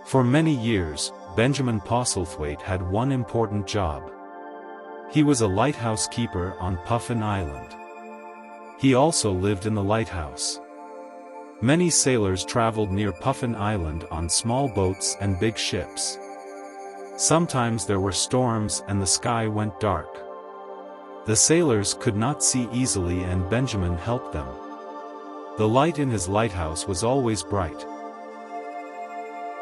For many years, Benjamin Postlethwaite had one important job. He was a lighthouse keeper on Puffin Island. He also lived in the lighthouse. Many sailors traveled near Puffin Island on small boats and big ships. Sometimes there were storms and the sky went dark. The sailors could not see easily and Benjamin helped them. The light in his lighthouse was always bright.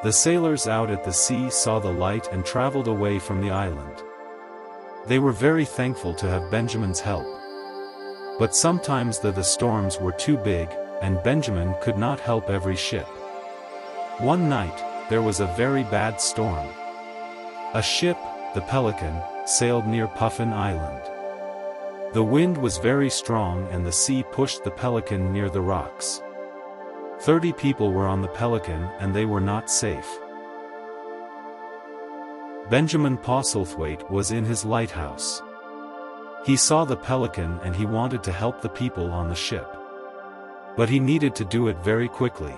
The sailors out at the sea saw the light and traveled away from the island. They were very thankful to have Benjamin's help. But sometimes the storms were too big, and Benjamin could not help every ship. One night, there was a very bad storm. A ship, the Pelican, sailed near Puffin Island. The wind was very strong and the sea pushed the Pelican near the rocks. 30 people were on the Pelican and they were not safe. Benjamin Postlethwaite was in his lighthouse. He saw the Pelican and he wanted to help the people on the ship. But he needed to do it very quickly.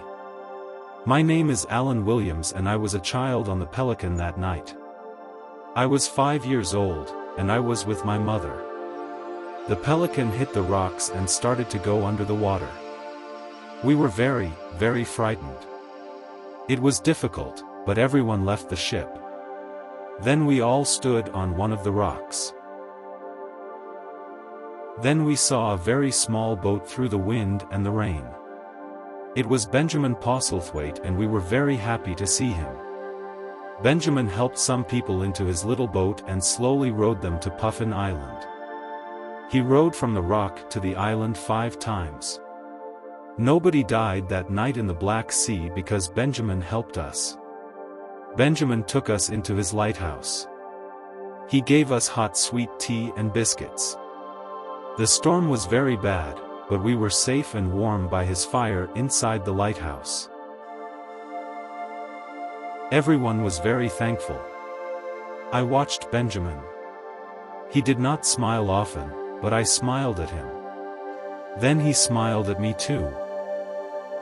My name is Alan Williams and I was a child on the Pelican that night. I was 5 years old, and I was with my mother. The Pelican hit the rocks and started to go under the water. We were very, very frightened. It was difficult, but everyone left the ship. Then we all stood on one of the rocks. Then we saw a very small boat through the wind and the rain. It was Benjamin Postlethwaite and we were very happy to see him. Benjamin helped some people into his little boat and slowly rowed them to Puffin Island. He rowed from the rock to the island 5 times. Nobody died that night in the Black Sea because Benjamin helped us. Benjamin took us into his lighthouse. He gave us hot sweet tea and biscuits. The storm was very bad, but we were safe and warm by his fire inside the lighthouse. Everyone was very thankful. I watched Benjamin. He did not smile often, but I smiled at him. Then he smiled at me too.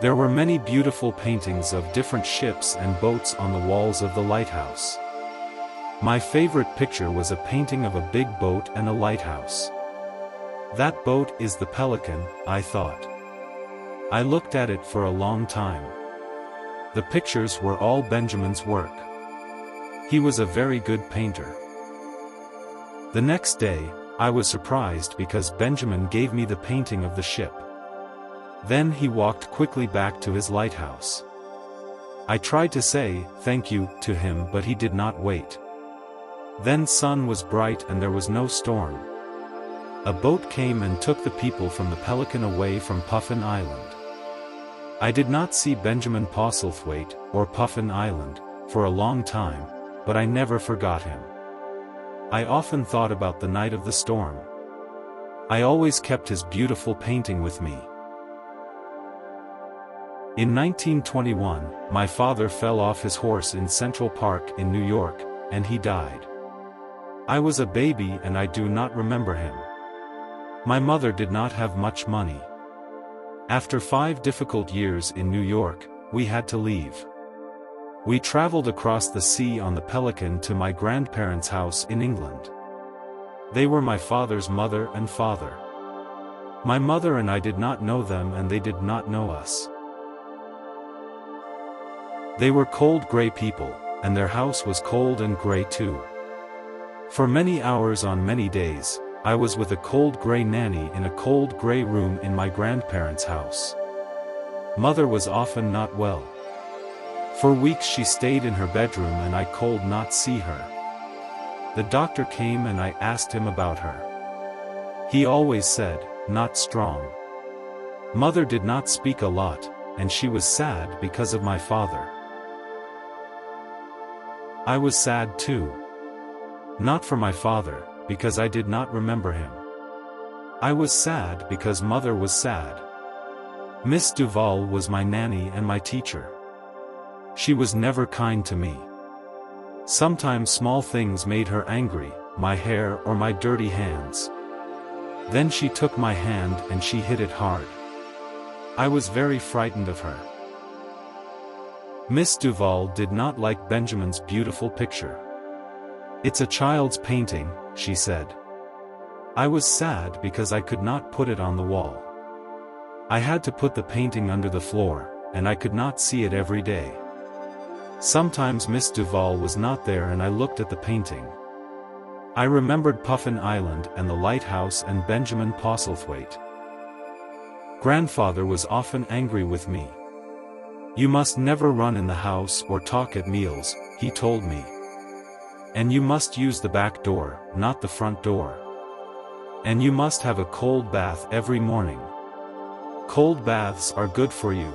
There were many beautiful paintings of different ships and boats on the walls of the lighthouse. My favorite picture was a painting of a big boat and a lighthouse. That boat is the Pelican, I thought. I looked at it for a long time. The pictures were all Benjamin's work. He was a very good painter. The next day, I was surprised because Benjamin gave me the painting of the ship. Then he walked quickly back to his lighthouse. I tried to say thank you to him but he did not wait. Then sun was bright and there was no storm. A boat came and took the people from the Pelican away from Puffin Island. I did not see Benjamin Postlethwaite, or Puffin Island, for a long time, but I never forgot him. I often thought about the night of the storm. I always kept his beautiful painting with me. In 1921, my father fell off his horse in Central Park in New York, and he died. I was a baby and I do not remember him. My mother did not have much money. After 5 difficult years in New York, we had to leave. We traveled across the sea on the Pelican to my grandparents' house in England. They were my father's mother and father. My mother and I did not know them and they did not know us. They were cold gray people, and their house was cold and gray too. For many hours on many days, I was with a cold gray nanny in a cold gray room in my grandparents' house. Mother was often not well. For weeks she stayed in her bedroom and I could not see her. The doctor came and I asked him about her. He always said, "Not strong." Mother did not speak a lot, and she was sad because of my father. I was sad too. Not for my father, because I did not remember him. I was sad because Mother was sad. Miss Duval was my nanny and my teacher. She was never kind to me. Sometimes small things made her angry, my hair or my dirty hands. Then she took my hand and she hit it hard. I was very frightened of her. Miss Duval did not like Benjamin's beautiful picture. "It's a child's painting," she said. I was sad because I could not put it on the wall. I had to put the painting under the floor, and I could not see it every day. Sometimes Miss Duval was not there and I looked at the painting. I remembered Puffin Island and the lighthouse and Benjamin Postlethwaite. Grandfather was often angry with me. "You must never run in the house or talk at meals," he told me. "And you must use the back door, not the front door. And you must have a cold bath every morning. Cold baths are good for you."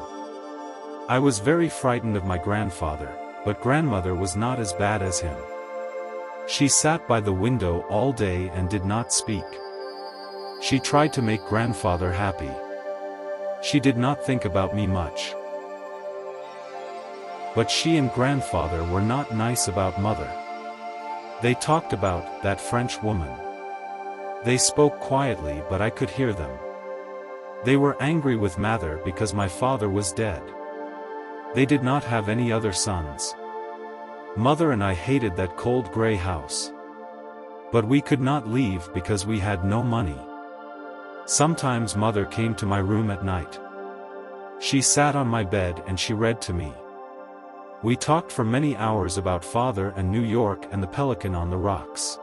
I was very frightened of my grandfather, but grandmother was not as bad as him. She sat by the window all day and did not speak. She tried to make grandfather happy. She did not think about me much. But she and grandfather were not nice about mother. They talked about that French woman. They spoke quietly but I could hear them. They were angry with mother because my father was dead. They did not have any other sons. Mother and I hated that cold gray house. But we could not leave because we had no money. Sometimes mother came to my room at night. She sat on my bed and she read to me. We talked for many hours about father and New York and the Pelican on the rocks.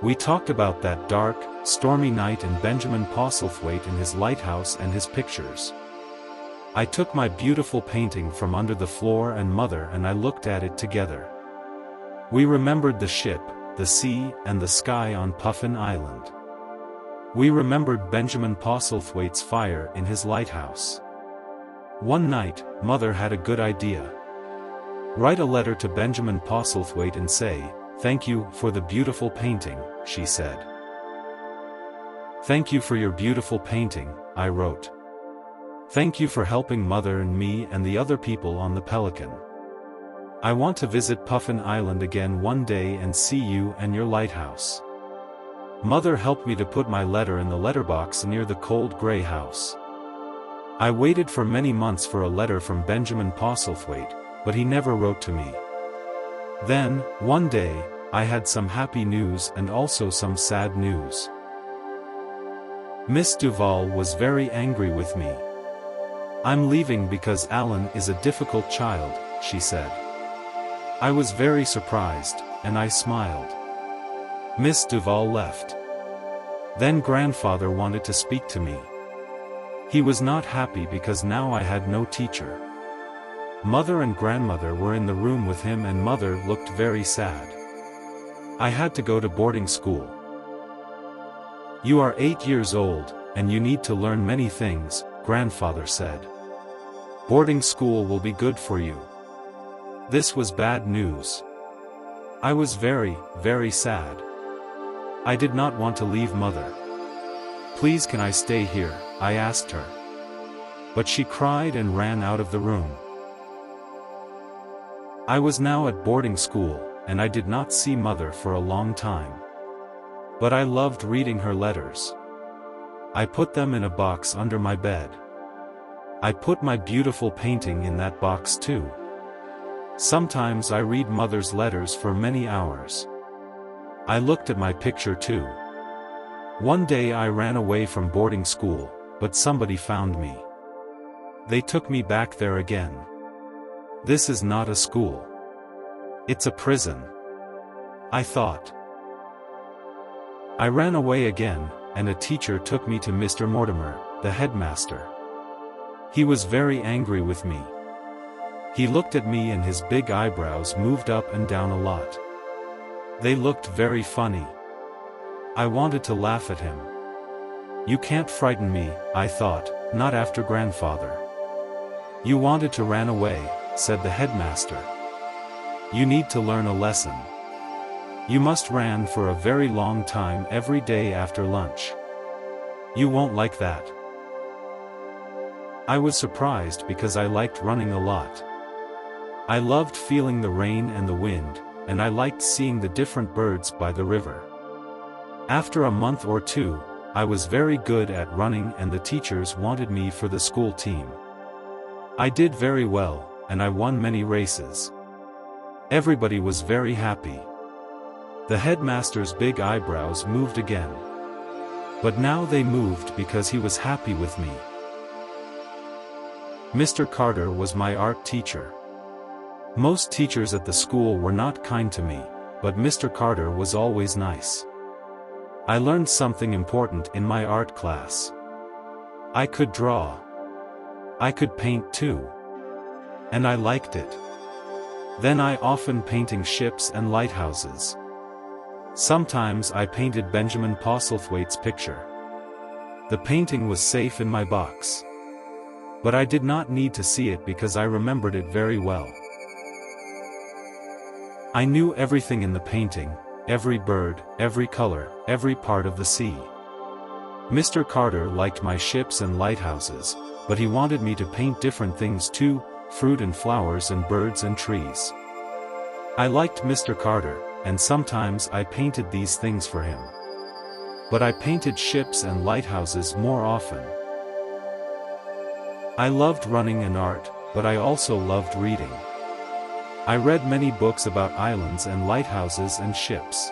We talked about that dark, stormy night and Benjamin Postlethwaite and his lighthouse and his pictures. I took my beautiful painting from under the floor and mother and I looked at it together. We remembered the ship, the sea and the sky on Puffin Island. We remembered Benjamin Postlethwaite's fire in his lighthouse. One night, mother had a good idea. "Write a letter to Benjamin Postlethwaite and say, 'Thank you for the beautiful painting,'" she said. "Thank you for your beautiful painting," I wrote. "Thank you for helping mother and me and the other people on the Pelican. I want to visit Puffin Island again one day and see you and your lighthouse." Mother helped me to put my letter in the letterbox near the cold gray house. I waited for many months for a letter from Benjamin Postlethwaite, but he never wrote to me. Then, one day, I had some happy news and also some sad news. Miss Duval was very angry with me. "I'm leaving because Alan is a difficult child," she said. I was very surprised, and I smiled. Miss Duval left. Then grandfather wanted to speak to me. He was not happy because now I had no teacher. Mother and grandmother were in the room with him and mother looked very sad. I had to go to boarding school. "You are 8 years old, and you need to learn many things," grandfather said. "Boarding school will be good for you." This was bad news. I was very, very sad. I did not want to leave mother. "Please can I stay here?" I asked her. But she cried and ran out of the room. I was now at boarding school, and I did not see mother for a long time. But I loved reading her letters. I put them in a box under my bed. I put my beautiful painting in that box too. Sometimes I read mother's letters for many hours. I looked at my picture too. One day I ran away from boarding school, but somebody found me. They took me back there again. This is not a school. It's a prison, I thought. I ran away again, and a teacher took me to Mr. Mortimer, the headmaster. He was very angry with me. He looked at me and his big eyebrows moved up and down a lot. They looked very funny. I wanted to laugh at him. "You can't frighten me," I thought, "not after grandfather." "You wanted to run away," said the headmaster. "You need to learn a lesson. You must run for a very long time every day after lunch. You won't like that." I was surprised because I liked running a lot. I loved feeling the rain and the wind, and I liked seeing the different birds by the river. After a month or two, I was very good at running and the teachers wanted me for the school team. I did very well, and I won many races. Everybody was very happy. The headmaster's big eyebrows moved again. But now they moved because he was happy with me. Mr. Carter was my art teacher. Most teachers at the school were not kind to me, but Mr. Carter was always nice. I learned something important in my art class. I could draw. I could paint too. And I liked it. Then I often painting ships and lighthouses. Sometimes I painted Benjamin Postlethwaite's picture. The painting was safe in my box. But I did not need to see it because I remembered it very well. I knew everything in the painting, every bird, every color, every part of the sea. Mr. Carter liked my ships and lighthouses, but he wanted me to paint different things too, fruit and flowers and birds and trees. I liked Mr. Carter, and sometimes I painted these things for him. But I painted ships and lighthouses more often. I loved running and art, but I also loved reading. I read many books about islands and lighthouses and ships.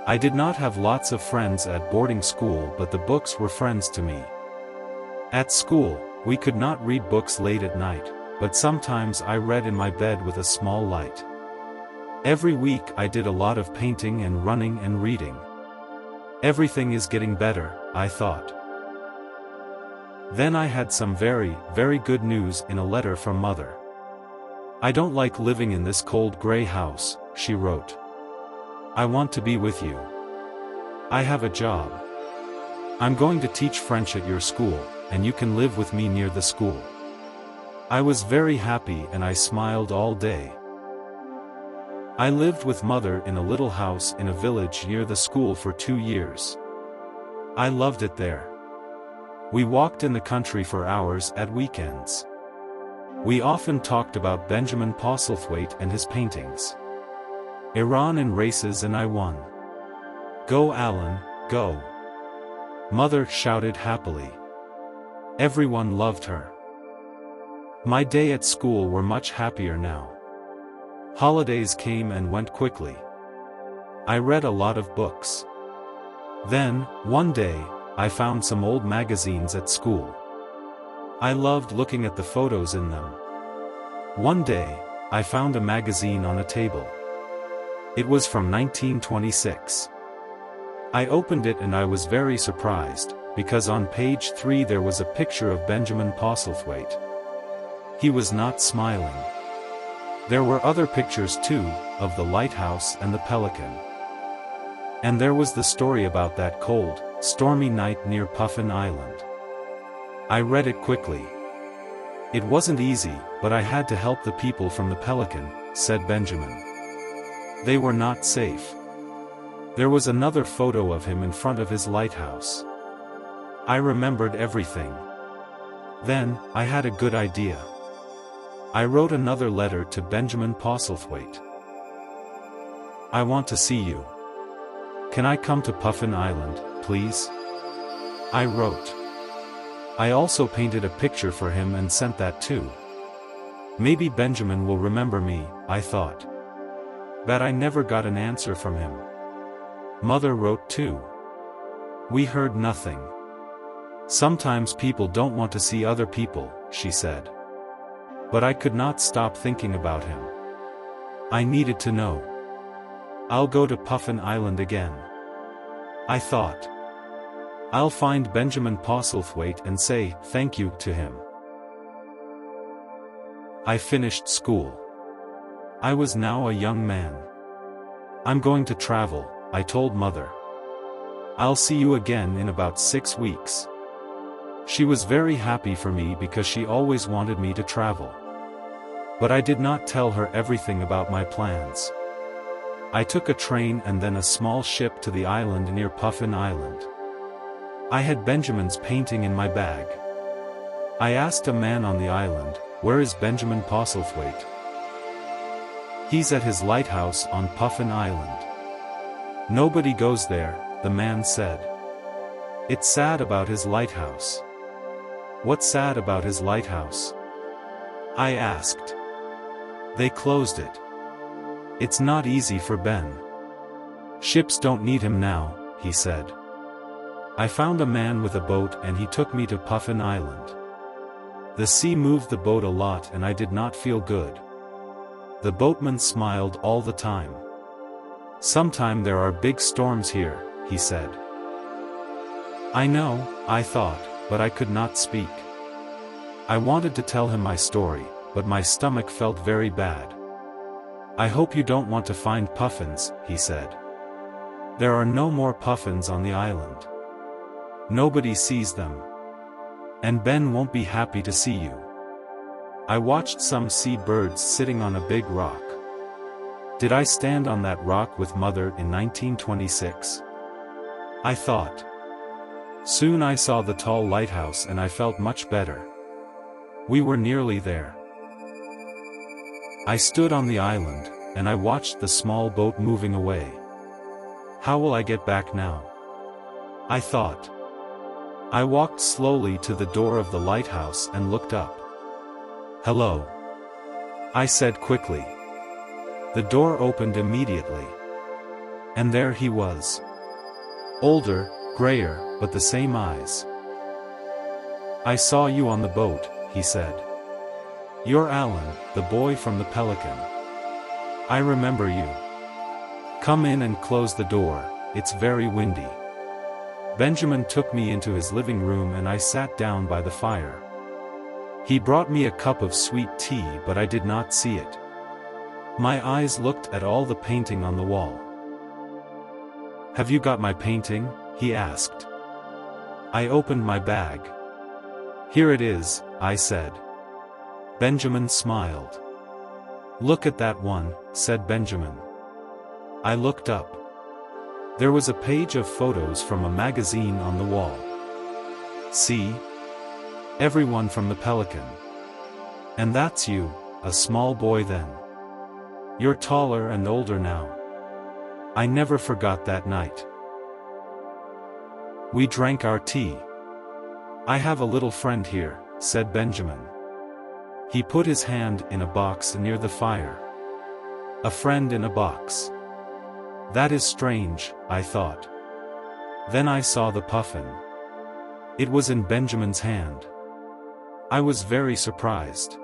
I did not have lots of friends at boarding school, but the books were friends to me. At school, we could not read books late at night, but sometimes I read in my bed with a small light. Every week I did a lot of painting and running and reading. Everything is getting better, I thought. Then I had some very, very good news in a letter from Mother. I don't like living in this cold gray house, she wrote. I want to be with you. I have a job. I'm going to teach French at your school, and you can live with me near the school. I was very happy and I smiled all day. I lived with Mother in a little house in a village near the school for 2 years. I loved it there. We walked in the country for hours at weekends. We often talked about Benjamin Postlethwaite and his paintings. Iran in races and I won. Go Alan, go! Mother shouted happily. Everyone loved her. My day at school were much happier now. Holidays came and went quickly. I read a lot of books. Then, one day, I found some old magazines at school. I loved looking at the photos in them. One day, I found a magazine on a table. It was from 1926. I opened it and I was very surprised, because on page 3 there was a picture of Benjamin Postlethwaite. He was not smiling. There were other pictures too, of the lighthouse and the pelican. And there was the story about that cold, stormy night near Puffin Island. I read it quickly. It wasn't easy, but I had to help the people from the Pelican, said Benjamin. They were not safe. There was another photo of him in front of his lighthouse. I remembered everything. Then, I had a good idea. I wrote another letter to Benjamin Postlethwaite. I want to see you. Can I come to Puffin Island, please? I wrote. I also painted a picture for him and sent that too. Maybe Benjamin will remember me, I thought. But I never got an answer from him. Mother wrote too. We heard nothing. Sometimes people don't want to see other people, she said. But I could not stop thinking about him. I needed to know. I'll go to Puffin Island again. I thought. I'll find Benjamin Postlethwaite and say thank you to him. I finished school. I was now a young man. I'm going to travel, I told Mother. I'll see you again in about 6 weeks. She was very happy for me because she always wanted me to travel. But I did not tell her everything about my plans. I took a train and then a small ship to the island near Puffin Island. I had Benjamin's painting in my bag. I asked a man on the island, where is Benjamin Postlethwaite? He's at his lighthouse on Puffin Island. Nobody goes there, the man said. It's sad about his lighthouse. What's sad about his lighthouse? I asked. They closed it. It's not easy for Ben. Ships don't need him now, he said. I found a man with a boat and he took me to Puffin Island. The sea moved the boat a lot and I did not feel good. The boatman smiled all the time. Sometime there are big storms here, he said. I know, I thought, but I could not speak. I wanted to tell him my story, but my stomach felt very bad. I hope you don't want to find puffins, he said. There are no more puffins on the island. Nobody sees them. And Ben won't be happy to see you. I watched some sea birds sitting on a big rock. Did I stand on that rock with Mother in 1926? I thought. Soon I saw the tall lighthouse and I felt much better. We were nearly there. I stood on the island, and I watched the small boat moving away. How will I get back now? I thought. I walked slowly to the door of the lighthouse and looked up. Hello, I said quickly. The door opened immediately. And there he was. Older, grayer, but the same eyes. I saw you on the boat, he said. You're Alan, the boy from the Pelican. I remember you. Come in and close the door, it's very windy. Benjamin took me into his living room and I sat down by the fire. He brought me a cup of sweet tea but I did not see it. My eyes looked at all the painting on the wall. Have you got my painting? He asked. I opened my bag. Here it is, I said. Benjamin smiled. Look at that one, said Benjamin. I looked up. There was a page of photos from a magazine on the wall. See? Everyone from the Pelican. And that's you, a small boy then. You're taller and older now. I never forgot that night. We drank our tea. I have a little friend here, said Benjamin. He put his hand in a box near the fire. A friend in a box. That is strange, I thought. Then I saw the puffin. It was in Benjamin's hand. I was very surprised.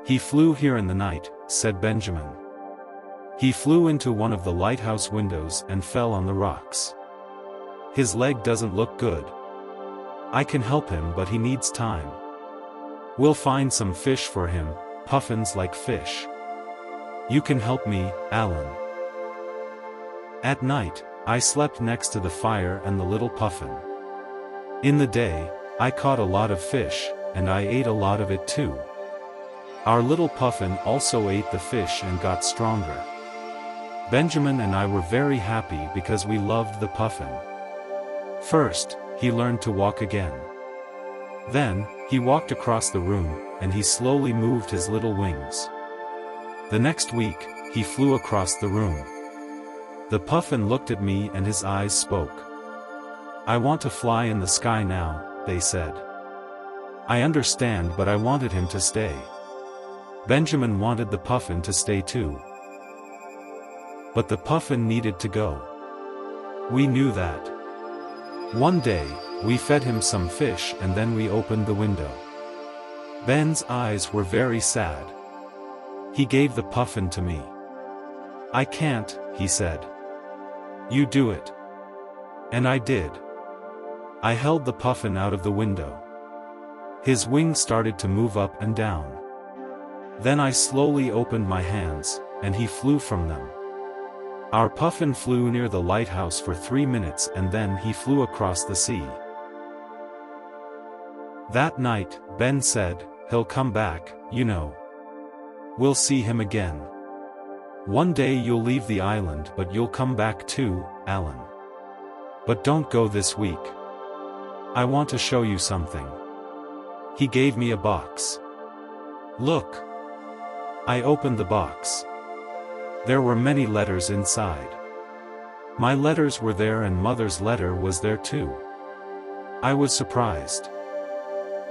He flew here in the night, said Benjamin. He flew into one of the lighthouse windows and fell on the rocks. His leg doesn't look good. I can help him but he needs time. We'll find some fish for him, puffins like fish. You can help me, Alan. At night, I slept next to the fire and the little puffin. In the day, I caught a lot of fish, and I ate a lot of it too. Our little puffin also ate the fish and got stronger. Benjamin and I were very happy because we loved the puffin. First, he learned to walk again. Then, he walked across the room, and he slowly moved his little wings. The next week, he flew across the room. The puffin looked at me and his eyes spoke. I want to fly in the sky now, they said. I understand but I wanted him to stay. Benjamin wanted the puffin to stay too. But the puffin needed to go. We knew that. One day, we fed him some fish and then we opened the window. Ben's eyes were very sad. He gave the puffin to me. I can't, he said. You do it. And I did. I held the puffin out of the window. His wings started to move up and down. Then I slowly opened my hands, and he flew from them. Our puffin flew near the lighthouse for 3 minutes and then he flew across the sea. That night, Ben said, he'll come back, you know. We'll see him again. One day you'll leave the island but you'll come back too, Alan. But don't go this week. I want to show you something. He gave me a box. Look. I opened the box. There were many letters inside. My letters were there and Mother's letter was there too. I was surprised.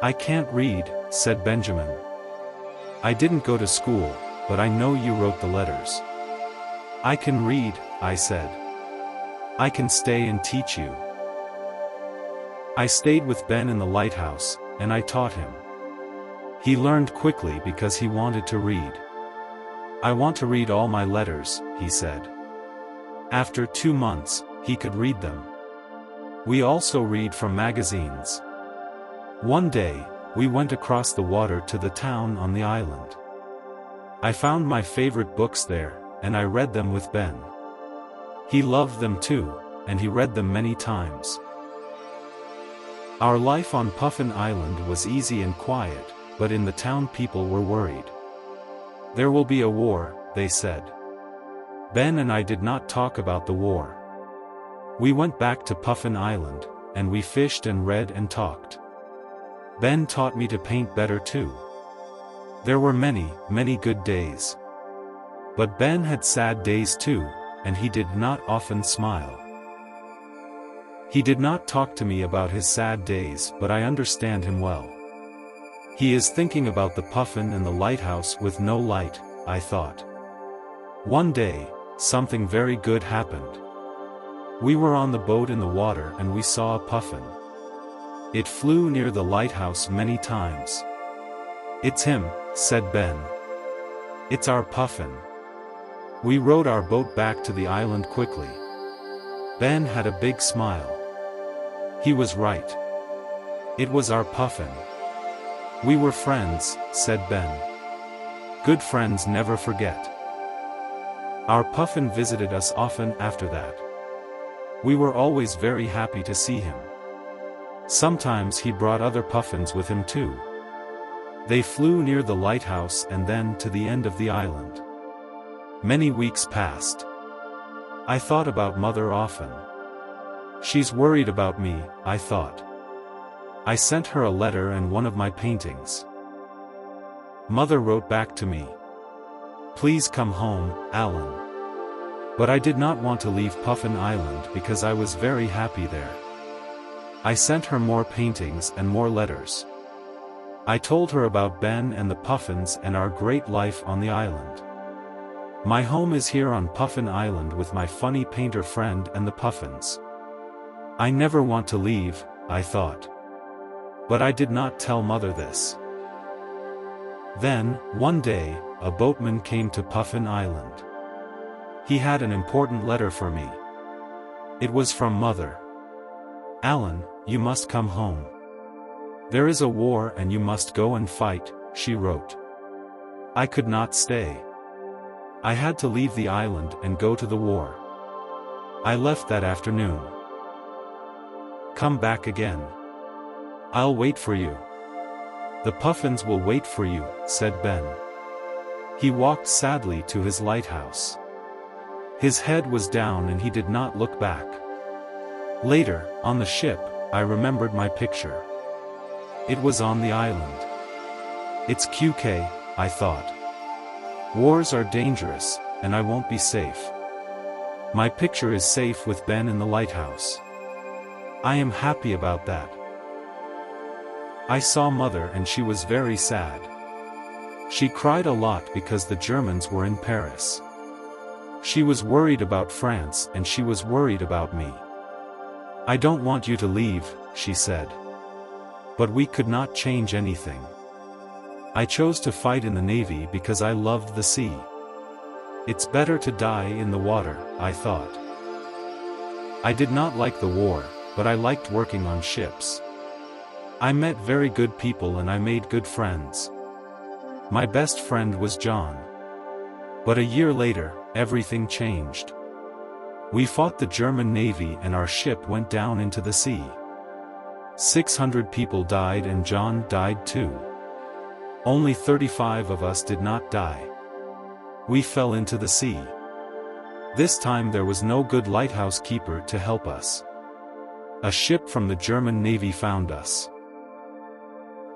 I can't read, said Benjamin. I didn't go to school, but I know you wrote the letters. I can read, I said. I can stay and teach you. I stayed with Ben in the lighthouse, and I taught him. He learned quickly because he wanted to read. I want to read all my letters, he said. After 2 months, he could read them. We also read from magazines. One day, we went across the water to the town on the island. I found my favorite books there, and I read them with Ben. He loved them too, and he read them many times. Our life on Puffin Island was easy and quiet, but in the town people were worried. There will be a war, they said. Ben and I did not talk about the war. We went back to Puffin Island, and we fished and read and talked. Ben taught me to paint better too. There were many, many good days. But Ben had sad days too, and he did not often smile. He did not talk to me about his sad days, but I understand him well. He is thinking about the Puffin and the lighthouse with no light, I thought. One day, something very good happened. We were on the boat in the water and we saw a puffin. It flew near the lighthouse many times. "It's him," said Ben. "It's our puffin." We rowed our boat back to the island quickly. Ben had a big smile. He was right. It was our puffin. "We were friends," said Ben. "Good friends never forget." Our puffin visited us often after that. We were always very happy to see him. Sometimes he brought other puffins with him too. They flew near the lighthouse and then to the end of the island. Many weeks passed. I thought about Mother often. She's worried about me, I thought. I sent her a letter and one of my paintings. Mother wrote back to me. "Please come home, Alan." But I did not want to leave Puffin Island because I was very happy there. I sent her more paintings and more letters. I told her about Ben and the puffins and our great life on the island. My home is here on Puffin Island with my funny painter friend and the puffins. I never want to leave, I thought. But I did not tell Mother this. Then, one day, a boatman came to Puffin Island. He had an important letter for me. It was from Mother. "Alan, you must come home. There is a war and you must go and fight," she wrote. I could not stay. I had to leave the island and go to the war. I left that afternoon. "Come back again. I'll wait for you." "The puffins will wait for you," said Ben. He walked sadly to his lighthouse. His head was down and he did not look back. Later, on the ship, I remembered my picture. It was on the island. It's QK, I thought. Wars are dangerous, and I won't be safe. My picture is safe with Ben in the lighthouse. I am happy about that. I saw Mother and she was very sad. She cried a lot because the Germans were in Paris. She was worried about France and she was worried about me. "I don't want you to leave," she said. But we could not change anything. I chose to fight in the Navy because I loved the sea. It's better to die in the water, I thought. I did not like the war, but I liked working on ships. I met very good people and I made good friends. My best friend was John. But a year later, everything changed. We fought the German Navy and our ship went down into the sea. 600 people died and John died too. Only 35 of us did not die. We fell into the sea. This time there was no good lighthouse keeper to help us. A ship from the German Navy found us.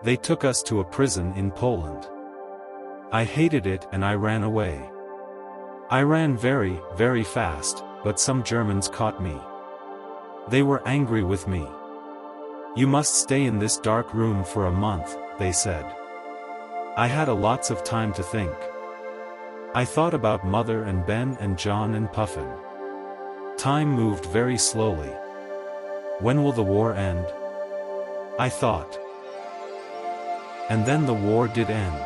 They took us to a prison in Poland. I hated it and I ran away. I ran very, very fast, but some Germans caught me. They were angry with me. "You must stay in this dark room for a month," they said. I had a lots of time to think. I thought about Mother and Ben and John and Puffin. Time moved very slowly. When will the war end? I thought. And then the war did end.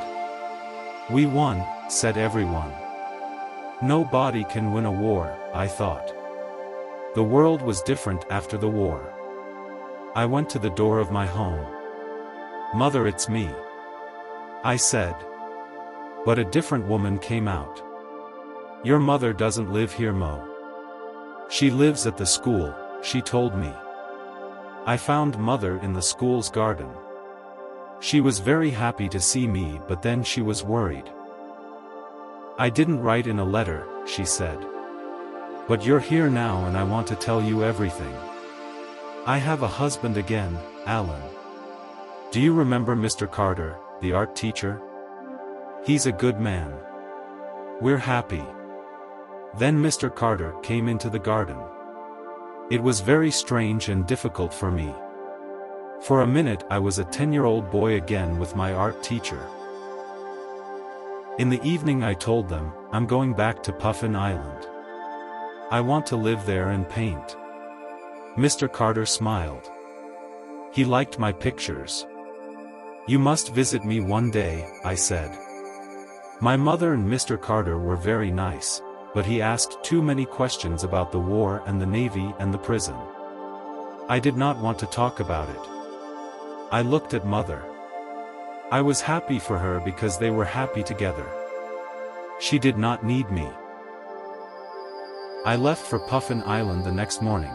We won, said everyone. Nobody can win a war, I thought. The world was different after the war. I went to the door of my home. Mother, it's me, I said. But a different woman came out. Your mother doesn't live here, Mo. She lives at the school, she told me. I found Mother in the school's garden. She was very happy to see me, but then she was worried. I didn't write in a letter, she said. But you're here now and I want to tell you everything. I have a husband again, Alan. Do you remember Mr. Carter, the art teacher? He's a good man. We're happy. Then Mr. Carter came into the garden. It was very strange and difficult for me. For a minute I was a 10-year-old boy again with my art teacher. In the evening I told them, I'm going back to Puffin Island. I want to live there and paint. Mr. Carter smiled. He liked my pictures. You must visit me one day, I said. My mother and Mr. Carter were very nice, but he asked too many questions about the war and the Navy and the prison. I did not want to talk about it. I looked at Mother. I was happy for her because they were happy together. She did not need me. I left for Puffin Island the next morning.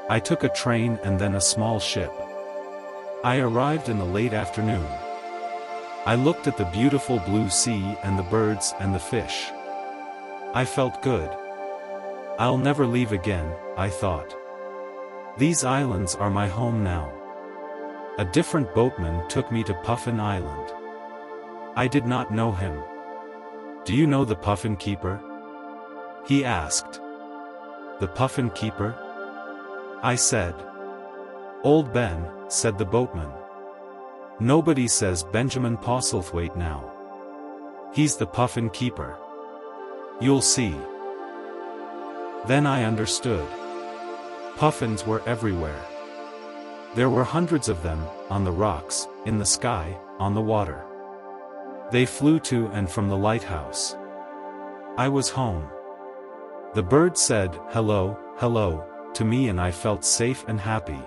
I took a train and then a small ship. I arrived in the late afternoon. I looked at the beautiful blue sea and the birds and the fish. I felt good. I'll never leave again, I thought. These islands are my home now. A different boatman took me to Puffin Island. I did not know him. Do you know the Puffin Keeper? He asked. The Puffin Keeper? I said. Old Ben, said the boatman. Nobody says Benjamin Postlethwaite now. He's the Puffin Keeper. You'll see. Then I understood. Puffins were everywhere. There were hundreds of them, on the rocks, in the sky, on the water. They flew to and from the lighthouse. I was home. The bird said, hello, hello, to me and I felt safe and happy.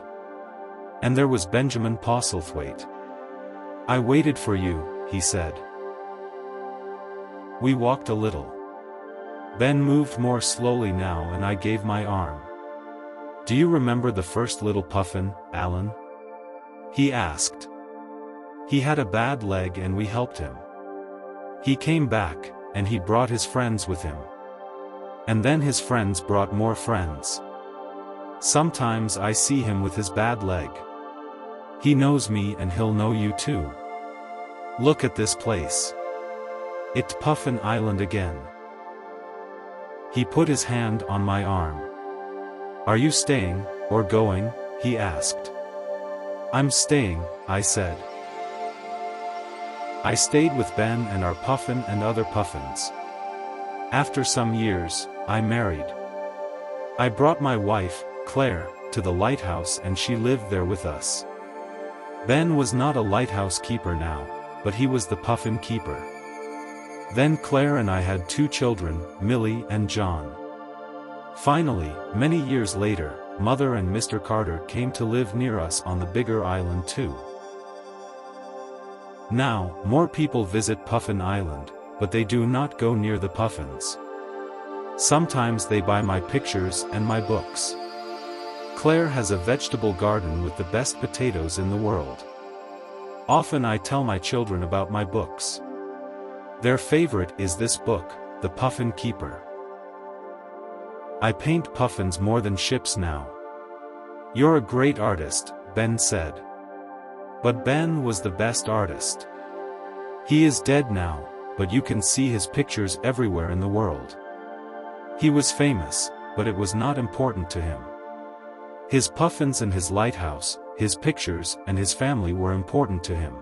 And there was Benjamin Postlethwaite. I waited for you, he said. We walked a little. Ben moved more slowly now and I gave my arm. Do you remember the first little Puffin, Alan? He asked. He had a bad leg and we helped him. He came back, and he brought his friends with him. And then his friends brought more friends. Sometimes I see him with his bad leg. He knows me and he'll know you too. Look at this place. It's Puffin Island again. He put his hand on my arm. Are you staying, or going? He asked. I'm staying, I said. I stayed with Ben and our Puffin and other Puffins. After some years, I married. I brought my wife, Claire, to the lighthouse and she lived there with us. Ben was not a lighthouse keeper now, but he was the Puffin Keeper. Then Claire and I had 2 children, Millie and John. Finally, many years later, Mother and Mr. Carter came to live near us on the bigger island too. Now, more people visit Puffin Island, but they do not go near the Puffins. Sometimes they buy my pictures and my books. Claire has a vegetable garden with the best potatoes in the world. Often I tell my children about my books. Their favorite is this book, The Puffin Keeper. I paint puffins more than ships now. You're a great artist, Ben said. But Ben was the best artist. He is dead now, but you can see his pictures everywhere in the world. He was famous, but it was not important to him. His puffins and his lighthouse, his pictures and his family were important to him.